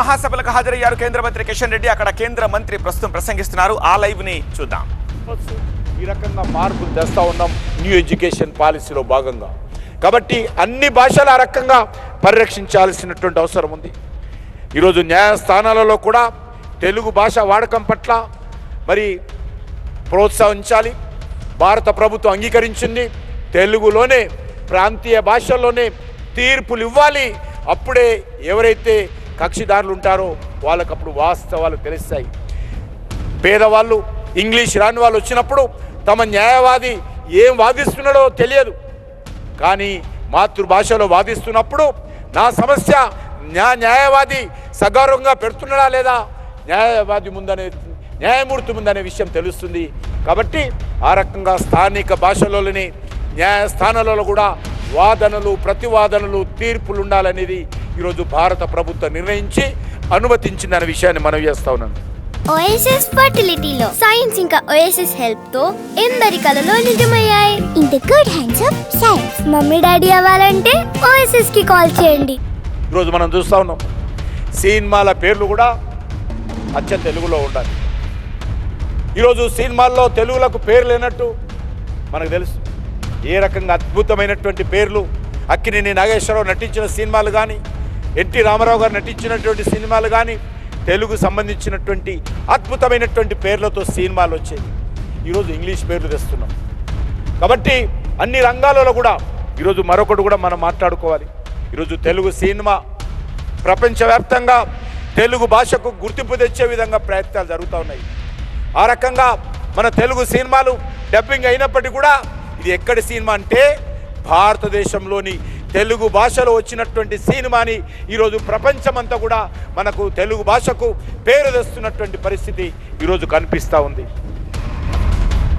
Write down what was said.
మహాసభలకు హాజరయ్యారు కేంద్ర మంత్రి కిషన్ రెడ్డి. అక్కడ కేంద్ర మంత్రి ప్రస్తుతం ప్రసంగిస్తున్నారు. ఆ లైవ్ ని చూద్దాం. ఈ రకంగా మార్పులు తెస్తా ఉన్నాం న్యూ ఎడ్యుకేషన్ పాలసీలో భాగంగా. కాబట్టి అన్ని భాషలు ఆ రకంగా పరిరక్షించాల్సినటువంటి అవసరం ఉంది. ఈరోజు న్యాయస్థానాలలో కూడా తెలుగు భాష వాడకం పట్ల మరి ప్రోత్సహించాలి. భారత ప్రభుత్వం అంగీకరించింది. తెలుగులోనే ప్రాంతీయ భాషల్లోనే తీర్పులు ఇవ్వాలి. అప్పుడే ఎవరైతే కక్షిదారులు ఉంటారో వాళ్ళకు అప్పుడు వాస్తవాలు తెలుస్తాయి. పేదవాళ్ళు, ఇంగ్లీష్ రాని వాళ్ళు వచ్చినప్పుడు తమ న్యాయవాది ఏం వాదిస్తున్నాడో తెలియదు. కానీ మాతృభాషలో వాదిస్తున్నప్పుడు నా సమస్య న్యాయవాది సగౌరవంగా పెడుతున్నాడా లేదా, న్యాయమూర్తి ముందనే విషయం తెలుస్తుంది. కాబట్టి ఆ రకంగా స్థానిక భాషలోని న్యాయస్థానాలలో కూడా వాదనలు, ప్రతివాదనలు, తీర్పులు ఉండాలనేది ఈరోజు భారత ప్రభుత్వం నిర్ణయించి అనుమతించిందనే విషయాన్ని మనం చేస్తా ఉన్నాను. ఓఎస్ఎస్ ఫర్టిలిటీలో సైన్స్ ఇంకా ఓఎస్ఎస్ హెల్ప్ తో ఎందరి కలలు నిజమయ్యాయి. In the good hands of science. Mummy daddy అవ్వాలంటే ఓఎస్ఎస్ కి కాల్ చేయండి. ఈరోజు మనం చూస్తా ఉన్నాం సినిమాల పేర్లు కూడా అచ్చ తెలుగులో ఉండాలి. ఈరోజు సినిమాల్లో తెలుగులకు పేరు లేనట్టు మనకు తెలుసు. ఏ రకంగా అద్భుతమైనటువంటి పేర్లు అక్కినేని నాగేశ్వరరావు నటించిన సినిమాలు కానీ, ఎన్టీ రామారావు గారు నటించినటువంటి సినిమాలు కానీ తెలుగు సంబంధించినటువంటి అద్భుతమైనటువంటి పేర్లతో సినిమాలు వచ్చేది. ఈరోజు ఇంగ్లీష్ పేర్లు తెస్తున్నాం. కాబట్టి అన్ని రంగాలలో కూడా ఈరోజు మరొకటి కూడా మనం మాట్లాడుకోవాలి. ఈరోజు తెలుగు సినిమా ప్రపంచవ్యాప్తంగా తెలుగు భాషకు గుర్తింపు తెచ్చే విధంగా ప్రయత్నాలు జరుగుతూ ఉన్నాయి. ఆ రకంగా మన తెలుగు సినిమాలు డబ్బింగ్ అయినప్పటికీ కూడా ఇది ఎక్కడి సినిమా అంటే భారతదేశంలోని తెలుగు భాషలో వచ్చినటువంటి సినిమాని ఈరోజు ప్రపంచమంతా కూడా మనకు తెలుగు భాషకు పేరు తెస్తున్నటువంటి పరిస్థితి ఈరోజు కనిపిస్తూ ఉంది.